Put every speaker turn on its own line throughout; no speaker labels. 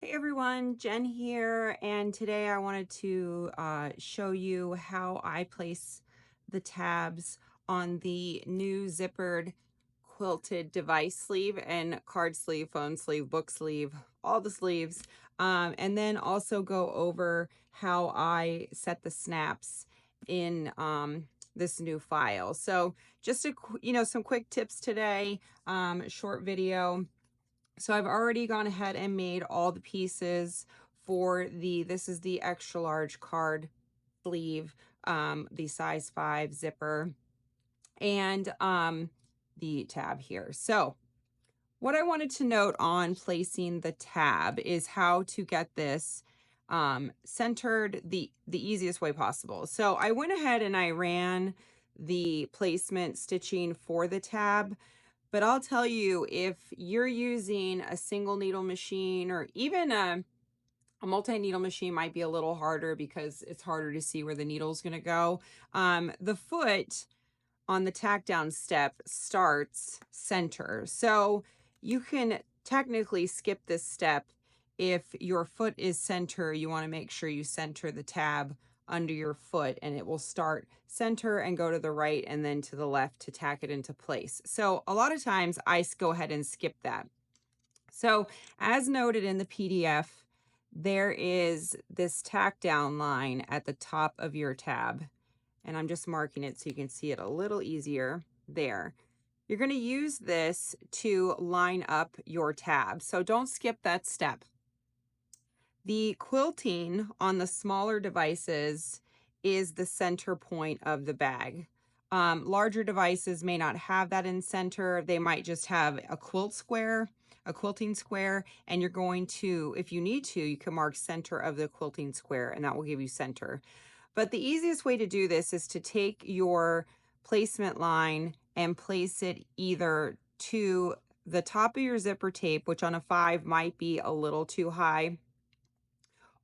Hey everyone, Jen here, and today I wanted to show you how I place the tabs on the new zippered quilted device sleeve and card sleeve, phone sleeve, book sleeve, all the sleeves, and then also go over how I set the snaps in this new file. So just some quick tips today, short video. So I've already gone ahead and made all the pieces for this is the extra large card sleeve, the size 5 zipper, and the tab here. So what I wanted to note on placing the tab is how to get this centered the easiest way possible. So I went ahead and I ran the placement stitching for the tab. But I'll tell you, if you're using a single needle machine or even a multi-needle machine might be a little harder because it's harder to see where the needle's going to go. The foot on the tack down step starts center. So you can technically skip this step. If your foot is center, you want to make sure you center the tab under your foot, and it will start center and go to the right and then to the left to tack it into place. So a lot of times I go ahead and skip that. So as noted in the PDF, there is this tack down line at the top of your tab, and I'm just marking it so you can see it a little easier there. You're going to use this to line up your tab, so don't skip that step. The quilting on the smaller devices is the center point of the bag. Larger devices may not have that in center. They might just have a quilt square, a quilting square, and you're going to, if you need to, you can mark center of the quilting square and that will give you center. But the easiest way to do this is to take your placement line and place it either to the top of your zipper tape, which on a 5 might be a little too high,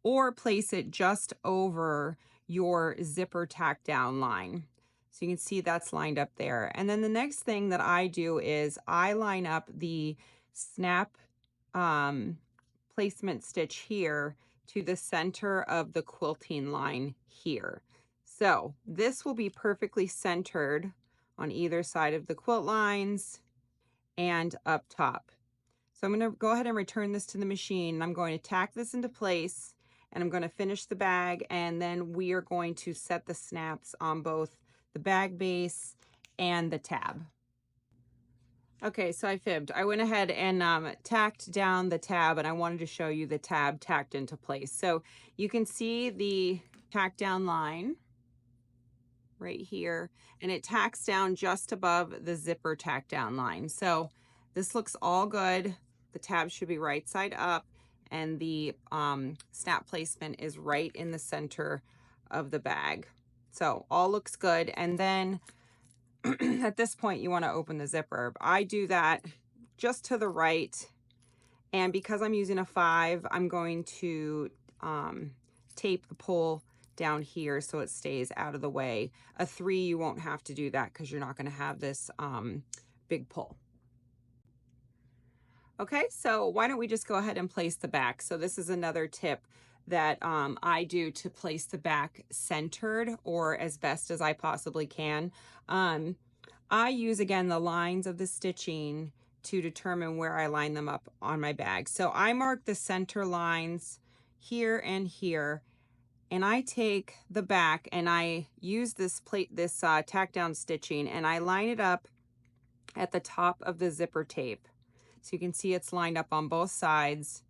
or place it just over your zipper tack down line. So you can see that's lined up there. And then the next thing that I do is I line up the snap placement stitch here to the center of the quilting line here. So this will be perfectly centered on either side of the quilt lines and up top. So I'm going to go ahead and return this to the machine. I'm going to tack this into place and I'm going to finish the bag, and then we are going to set the snaps on both the bag base and the tab. Okay, so I fibbed. I went ahead and tacked down the tab, and I wanted to show you the tab tacked into place. So you can see the tack down line right here, and it tacks down just above the zipper tack down line. So this looks all good. The tab should be right side up, and the snap placement is right in the center of the bag. So all looks good. And then at this point, you want to open the zipper. I do that just to the right. And because I'm using a 5, I'm going to tape the pull down here so it stays out of the way. A 3, you won't have to do that because you're not going to have this big pull. Okay, so why don't we just go ahead and place the back? So this is another tip that I do to place the back centered or as best as I possibly can. I use, again, the lines of the stitching to determine where I line them up on my bag. So I mark the center lines here and here, and I take the back and I use this tack down stitching, and I line it up at the top of the zipper tape. So you can see it's lined up on both sides,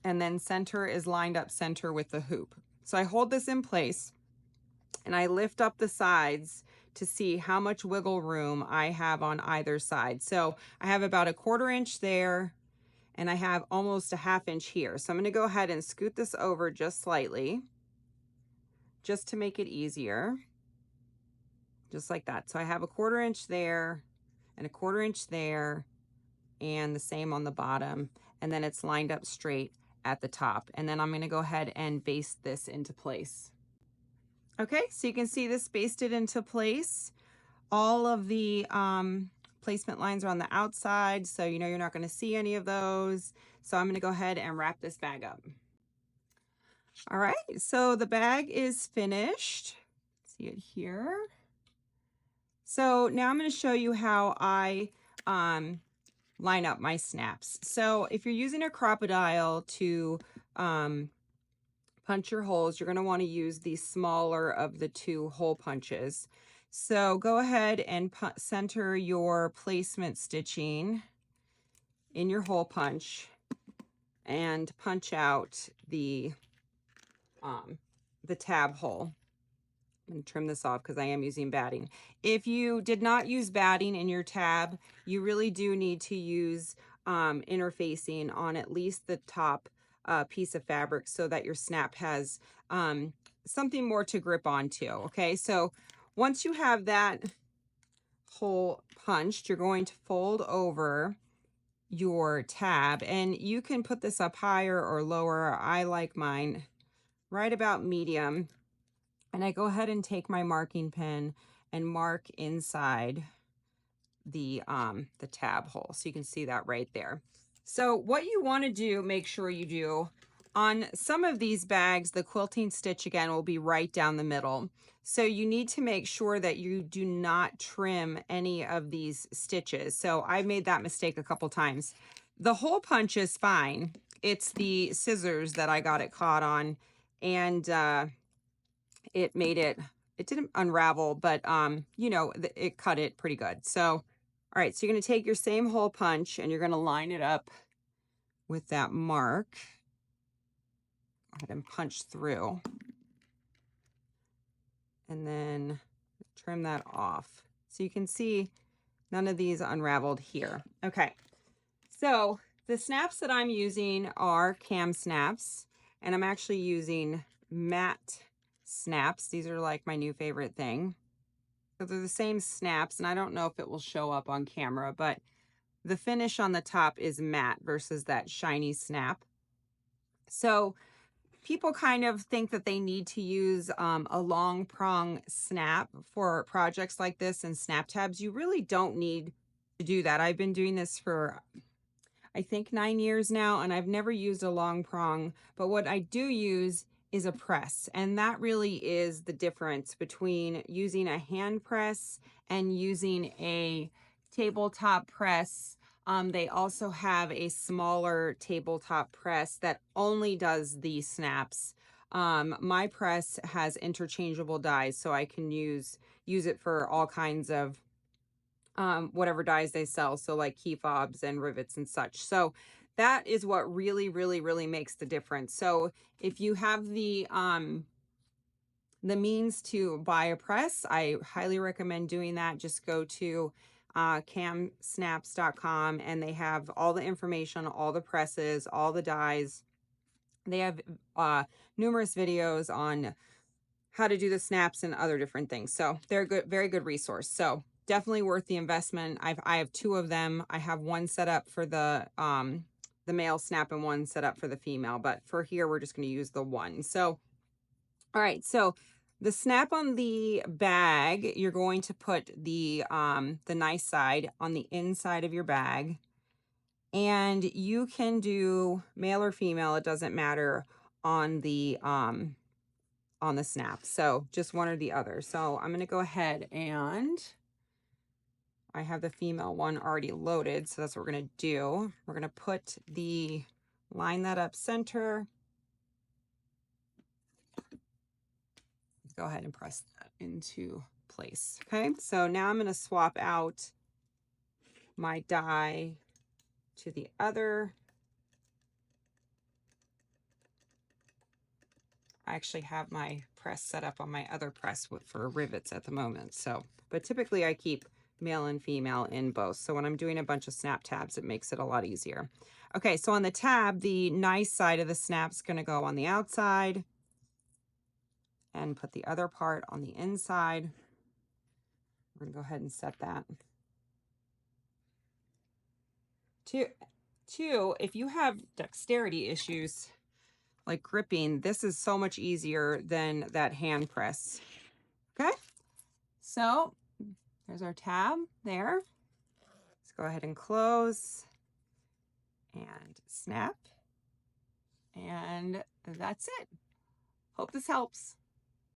and then center is lined up center with the hoop. So I hold this in place and I lift up the sides to see how much wiggle room I have on either side. So I have about a 1/4 inch there, and I have almost a 1/2 inch here. So I'm going to go ahead and scoot this over just slightly, just to make it easier, just like that. So I have a 1/4 inch there and a 1/4 inch there, and the same on the bottom, and then it's lined up straight at the top. And then I'm going to go ahead and baste this into place. Okay, so you can see this basted into place. All of the placement lines are on the outside, so you know you're not going to see any of those. So I'm going to go ahead and wrap this bag up. All right, so the bag is finished. See it here. So now I'm going to show you how I line up my snaps. So if you're using a crocodile to punch your holes, you're going to want to use the smaller of the two hole punches. So go ahead and center your placement stitching in your hole punch and punch out the tab hole. I'm going to trim this off because I am using batting. If you did not use batting in your tab, you really do need to use interfacing on at least the top piece of fabric so that your snap has something more to grip onto. Okay, so once you have that hole punched, you're going to fold over your tab, and you can put this up higher or lower. I like mine right about medium. And I go ahead and take my marking pen and mark inside the tab hole. So you can see that right there. So what you want to do, make sure you do, on some of these bags, the quilting stitch again will be right down the middle. So you need to make sure that you do not trim any of these stitches. So I made that mistake a couple times. The hole punch is fine. It's the scissors that I got it caught on, and it made it didn't unravel, but you know, it cut it pretty good. So all right, so you're going to take your same hole punch and you're going to line it up with that mark. Go ahead and punch through and then trim that off. So you can see none of these unraveled here. Okay, so the snaps that I'm using are cam snaps, and I'm actually using matte snaps. These are like my new favorite thing. So they're the same snaps, and I don't know if it will show up on camera, but the finish on the top is matte versus that shiny snap. So people kind of think that they need to use a long prong snap for projects like this and snap tabs. You really don't need to do that. I've been doing this for I think 9 years now, and I've never used a long prong, but what I do use is a press, and that really is the difference between using a hand press and using a tabletop press. They also have a smaller tabletop press that only does the snaps. My press has interchangeable dies, so I can use it for all kinds of whatever dies they sell, so like key fobs and rivets and such. So that is what really makes the difference. So if you have the means to buy a press, I highly recommend doing that. Just go to camsnaps.com and they have all the information, all the presses, all the dies. They have numerous videos on how to do the snaps and other different things. So they're a good, very good resource. So definitely worth the investment. I have two of them. I have one set up for the male snap and one set up for the female, but for here we're just going to use the one. So all right, so the snap on the bag, you're going to put the nice side on the inside of your bag, and you can do male or female, it doesn't matter, on the snap. So just one or the other. So I'm going to go ahead and I have the female one already loaded. So that's what we're going to do. We're going to line that up center. Go ahead and press that into place. Okay. So now I'm going to swap out my die to the other. I actually have my press set up on my other press for rivets at the moment. So, but typically I keep male and female in both. So when I'm doing a bunch of snap tabs, it makes it a lot easier. Okay, so on the tab, the nice side of the snap's going to go on the outside and put the other part on the inside. We're going to go ahead and set that. Two, if you have dexterity issues, like gripping, this is so much easier than that hand press. Okay, so there's our tab there. Let's go ahead and close. and snap, and that's it. Hope this helps.